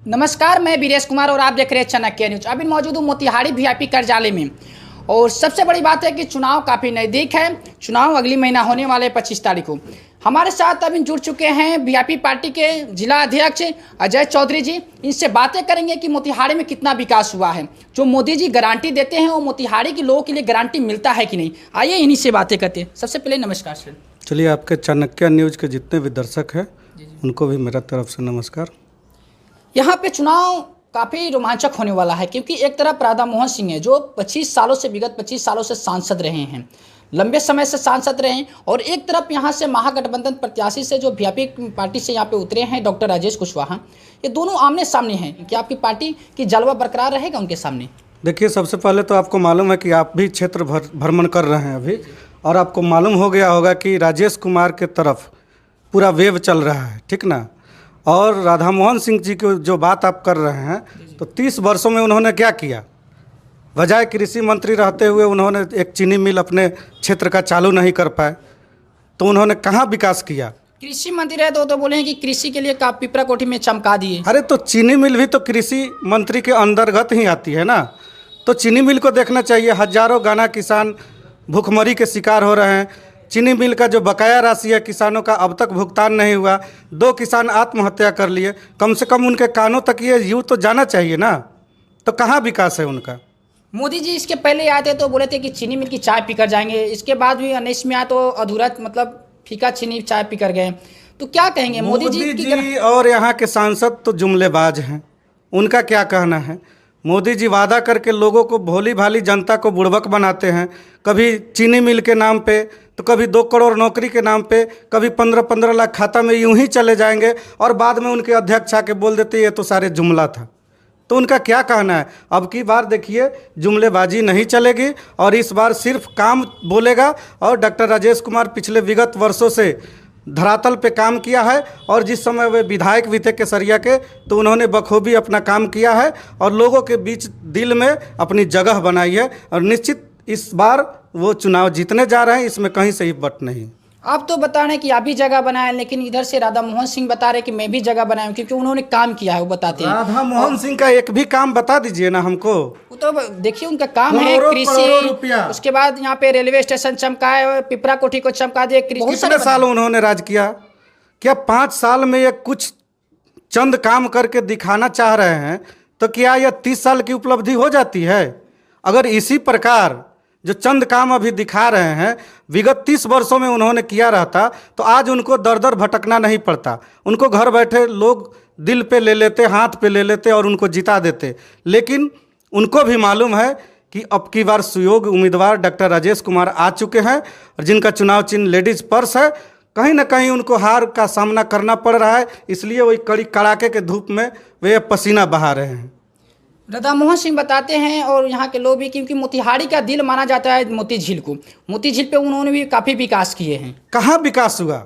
नमस्कार, मैं वीरेश कुमार और आप देख रहे हैं चाणक्य न्यूज। अभी मौजूद हूँ मोतिहारी वीआईपी कार्यालय में और सबसे बड़ी बात है कि चुनाव काफ़ी नज़दीक है। चुनाव अगली महीना होने वाले 25 तारीख को। हमारे साथ अभी जुड़ चुके हैं वीआईपी पार्टी के जिला अध्यक्ष अजय चौधरी जी। इनसे बातें करेंगे कि मोतिहारी में कितना विकास हुआ है। जो मोदी जी गारंटी देते हैं वो मोतिहारी के लोगों के लिए गारंटी मिलता है कि नहीं, आइए इन्हीं से बातें करते हैं। सबसे पहले नमस्कार सर। चलिए, आपके चाणक्य न्यूज़ के जितने भी दर्शक हैं उनको भी मेरा तरफ से नमस्कार। यहाँ पे चुनाव काफ़ी रोमांचक होने वाला है क्योंकि एक तरफ राधा मोहन सिंह है जो 25 सालों से विगत 25 सालों से सांसद रहे हैं, लंबे समय से सांसद रहे हैं, और एक तरफ यहाँ से महागठबंधन प्रत्याशी से जो वीआईपी पार्टी से यहाँ पे उतरे हैं डॉक्टर राजेश कुशवाहा। ये दोनों आमने सामने हैं कि आपकी पार्टी की जलवा बरकरार रहेगा उनके सामने? देखिए, सबसे पहले तो आपको मालूम है कि आप भी क्षेत्र भ्रमण कर रहे हैं अभी, और आपको मालूम हो गया होगा कि राजेश कुमार के तरफ पूरा वेव चल रहा है, ठीक ना। और राधा मोहन सिंह जी की जो बात आप कर रहे हैं, तो 30 वर्षों में उन्होंने क्या किया? बजाय कृषि मंत्री रहते हुए उन्होंने एक चीनी मिल अपने क्षेत्र का चालू नहीं कर पाए, तो उन्होंने कहाँ विकास किया? कृषि मंत्री रहे तो बोले हैं कि कृषि के लिए पिपरा कोठी में चमका दिए। अरे तो चीनी मिल भी तो कृषि मंत्री के अंतर्गत ही आती है ना, तो चीनी मिल को देखना चाहिए। हजारों गाना किसान भूखमरी के शिकार हो रहे हैं। चीनी मिल का जो बकाया राशि है किसानों का अब तक भुगतान नहीं हुआ। 2 किसान आत्महत्या कर लिए। कम से कम उनके कानों तक ये यूँ तो जाना चाहिए ना, तो कहाँ विकास है उनका? मोदी जी इसके पहले आए थे तो बोले थे कि चीनी मिल की चाय पीकर जाएंगे। इसके बाद भी 19 में आए तो अधूरा मतलब फीका चीनी चाय पीकर गए। तो क्या कहेंगे मोदी जी और यहाँ के सांसद तो जुमलेबाज हैं, उनका क्या कहना है? मोदी जी वादा करके लोगों को भोली भाली जनता को बुड़बक बनाते हैं। कभी चीनी मिल के नाम पे, तो कभी 2 करोड़ नौकरी के नाम पे, कभी 15-15 लाख खाता में यूं ही चले जाएंगे, और बाद में उनके अध्यक्ष आके बोल देते ये तो सारे जुमला था। तो उनका क्या कहना है? अब की बार देखिए, जुमलेबाजी नहीं चलेगी और इस बार सिर्फ काम बोलेगा। और डॉक्टर राजेश कुमार पिछले विगत वर्षों से धरातल पे काम किया है, और जिस समय वे विधायक भी थे केसरिया के, तो उन्होंने बखूबी अपना काम किया है और लोगों के बीच दिल में अपनी जगह बनाई है। और निश्चित इस बार वो चुनाव जीतने जा रहे हैं, इसमें कहीं से ही बट नहीं। आप तो बता रहे हैं कि आप भी जगह बनाए, लेकिन इधर से राधा मोहन सिंह बता रहे हैं कि मैं भी जगह बनाया हूं क्योंकि उन्होंने काम किया है, वो बताते हैं। राधा मोहन सिंह का एक भी काम बता दीजिए ना हमको। वो तो देखिए उनका काम है कृषि, उसके बाद यहाँ पे रेलवे स्टेशन चमकाए, पिपरा कोठी को चमका दिए। कितने साल उन्होंने राज किया? क्या 5 साल में ये कुछ चंद काम करके दिखाना चाह रहे हैं? तो क्या यह 30 साल की उपलब्धि हो जाती है? अगर इसी प्रकार जो चंद काम अभी दिखा रहे हैं विगत 30 वर्षों में उन्होंने किया रहता, तो आज उनको दर दर भटकना नहीं पड़ता। उनको घर बैठे लोग दिल पे ले लेते, हाथ पे ले लेते और उनको जिता देते। लेकिन उनको भी मालूम है कि अब की बार सुयोग्य उम्मीदवार डॉक्टर राजेश कुमार आ चुके हैं, और जिनका चुनाव चिन्ह लेडीज़ पर्स है। कहीं ना कहीं उनको हार का सामना करना पड़ रहा है, इसलिए वही कड़ी कड़ाके के धूप में वे पसीना बहा रहे हैं। राधा मोहन सिंह बताते हैं और यहाँ के लोग भी, क्योंकि मोतिहारी का दिल माना जाता है मोती झील को। मोती झील पे उन्होंने भी काफ़ी विकास किए हैं। कहाँ विकास हुआ?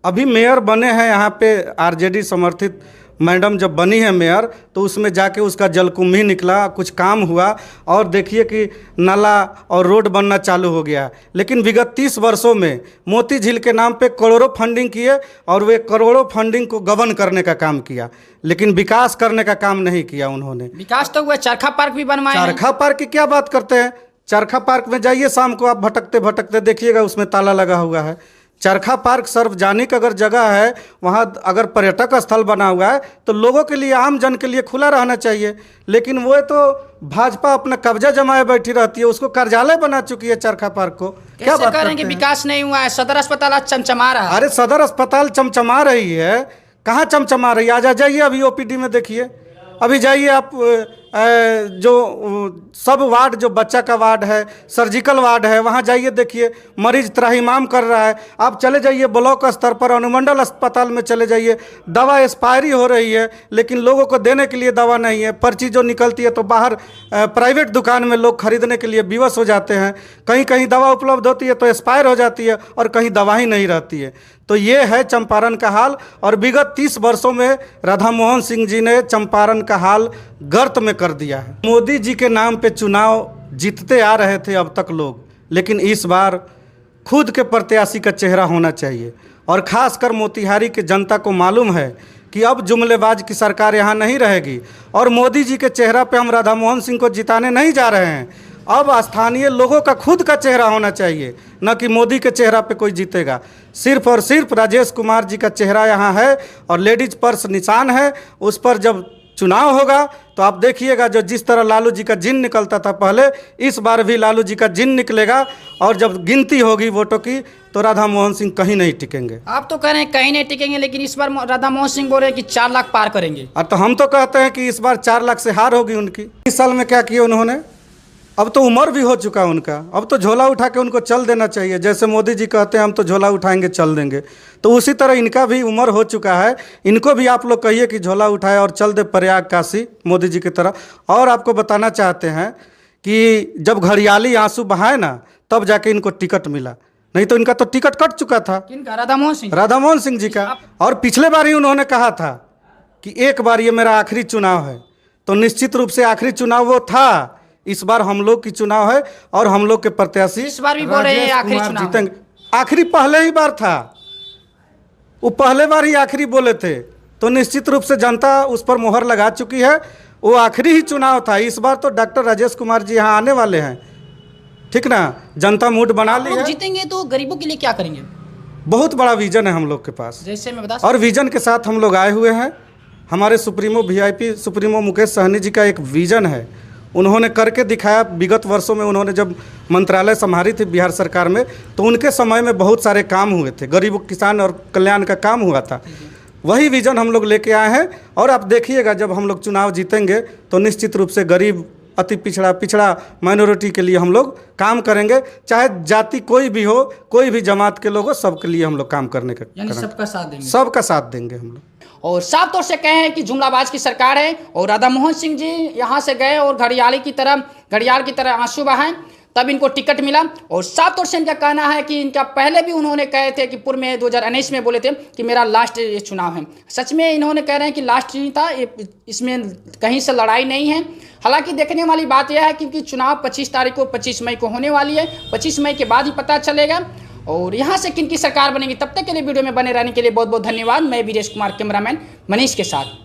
अभी मेयर बने हैं यहाँ पे आरजेडी समर्थित मैडम जब बनी है मेयर, तो उसमें जाके उसका जलकुंभी निकला, कुछ काम हुआ, और देखिए कि नाला और रोड बनना चालू हो गया। लेकिन विगत 30 वर्षों में मोती झील के नाम पे करोड़ों फंडिंग किए, और वे करोड़ों फंडिंग को गबन करने का काम किया, लेकिन विकास करने का काम नहीं किया उन्होंने। विकास तो हुआ, चरखा पार्क भी बनवाए। चरखा पार्क की क्या बात करते हैं? चरखा पार्क में जाइए, शाम को आप भटकते भटकते देखिएगा उसमें ताला लगा हुआ है। चरखा पार्क सार्वजनिक अगर जगह है, वहाँ अगर पर्यटक स्थल बना हुआ है, तो लोगों के लिए, आम जन के लिए खुला रहना चाहिए। लेकिन वो तो भाजपा अपना कब्जा जमाए बैठी रहती है, उसको कार्यालय बना चुकी है चरखा पार्क को। क्या बात करेंगे? विकास नहीं हुआ है। सदर अस्पताल आज चमचमा रहा है। अरे सदर अस्पताल चमचमा रही है, कहाँ चमचमा रही है? आज जाइए अभी ओपीडी में देखिए, अभी जाइए आप, जो सब वार्ड, जो बच्चा का वार्ड है, सर्जिकल वार्ड है, वहाँ जाइए देखिए, मरीज त्राहिमाम कर रहा है। आप चले जाइए ब्लॉक स्तर पर, अनुमंडल अस्पताल में चले जाइए, दवा एक्सपायरी हो रही है, लेकिन लोगों को देने के लिए दवा नहीं है। पर्ची जो निकलती है तो बाहर प्राइवेट दुकान में लोग खरीदने के लिए विवश हो जाते हैं। कहीं कहीं दवा उपलब्ध होती है तो एक्सपायर हो जाती है, और कहीं दवा ही नहीं रहती है। तो ये है चंपारण का हाल, और विगत 30 वर्षों में राधा मोहन सिंह जी ने चंपारण का हाल गर्त में कर दिया है। मोदी जी के नाम पे चुनाव जीतते आ रहे थे अब तक लोग, लेकिन इस बार खुद के प्रत्याशी का चेहरा होना चाहिए। और ख़ासकर मोतिहारी के जनता को मालूम है कि कि अब जुमलेबाज की सरकार यहाँ नहीं रहेगी और मोदी जी के चेहरा पे हम राधा मोहन सिंह को जिताने नहीं जा रहे हैं। अब स्थानीय लोगों का खुद का चेहरा होना चाहिए, न कि मोदी के चेहरा पे कोई जीतेगा। सिर्फ और सिर्फ राजेश कुमार जी का चेहरा यहाँ है और लेडीज पर्स निशान है। उस पर जब चुनाव होगा तो आप देखिएगा, जो जिस तरह लालू जी का जिन निकलता था पहले, इस बार भी लालू जी का जिन निकलेगा। और जब गिनती होगी वोटों की तो राधा मोहन सिंह कहीं नहीं टिकेंगे। आप तो कह रहे हैं कहीं नहीं टिकेंगे, लेकिन इस बार राधा मोहन सिंह बोल रहे हैं कि 4 लाख पार करेंगे। और तो हम तो कहते हैं कि इस बार 4 लाख से हार होगी उनकी। इस साल में क्या किया उन्होंने? अब तो उम्र भी हो चुका है उनका, अब तो झोला उठा के उनको चल देना चाहिए। जैसे मोदी जी कहते हैं हम तो झोला उठाएंगे चल देंगे, तो उसी तरह इनका भी उम्र हो चुका है। इनको भी आप लोग कहिए कि झोला उठाए और चल दे प्रयाग काशी मोदी जी की तरह। और आपको बताना चाहते हैं कि जब घड़ियाली आंसू बहाए ना, तब जाके इनको टिकट मिला, नहीं तो इनका तो टिकट कट चुका था। किनका? राधा मोहन सिंह? राधा मोहन सिंह जी का। और पिछले बार ही उन्होंने कहा था कि एक बार ये मेरा आखिरी चुनाव है, तो निश्चित रूप से आखिरी चुनाव वो था। इस बार हम लोग की चुनाव है और हम लोग के प्रत्याशी इस बार भी बोल रहे हैं आखिरी चुनाव जीतेंगे। आखिरी पहले ही बार था, वो पहले बार ही आखिरी बोले थे, तो निश्चित रूप से जनता उस पर मोहर लगा चुकी है। वो आखिरी ही चुनाव था। इस बार तो डॉक्टर राजेश कुमार जी यहाँ आने वाले हैं, ठीक ना। जनता मूड बना ली है। जीतेंगे तो गरीबों के लिए क्या करेंगे? बहुत बड़ा विजन है हम लोग के पास, जैसे मैं बता। और विजन के साथ हम लोग आए हुए हैं। हमारे supremo VIP supremo Mukesh Sahani ji का एक विजन है, उन्होंने करके दिखाया। विगत वर्षों में उन्होंने जब मंत्रालय संभाली थी बिहार सरकार में, तो उनके समय में बहुत सारे काम हुए थे, गरीब किसान और कल्याण का काम हुआ था। वही विजन हम लोग लेके आए हैं। और आप देखिएगा, जब हम लोग चुनाव जीतेंगे तो निश्चित रूप से गरीब, अति पिछड़ा माइनॉरिटी के लिए हम लोग काम करेंगे। चाहे जाति कोई भी हो, कोई भी जमात के लोग हो, सबके लिए हम लोग काम करने का, यानी सबका साथ देंगे। सबका साथ देंगे हम लोग। और साफ तौर से कहे हैं कि जुमलाबाज की सरकार है और राधा मोहन सिंह जी यहाँ से गए और घड़ियाल की तरह आंसू बहाएं, तब इनको टिकट मिला। और साफ तौर से इनका कहना है कि इनका पहले भी उन्होंने कहे थे कि पूर्व में 2019 में बोले थे कि मेरा लास्ट ये चुनाव है। सच में इन्होंने कह रहे हैं कि लास्ट नहीं था, इसमें कहीं से लड़ाई नहीं है। हालांकि देखने वाली बात यह है क्योंकि चुनाव 25 मई को होने वाली है। 25 मई के बाद ही पता चलेगा और यहाँ से किन की सरकार बनेगी। तब तक के लिए वीडियो में बने रहने के लिए बहुत बहुत धन्यवाद। मैं वीरेश कुमार, कैमरामैन मनीष के साथ।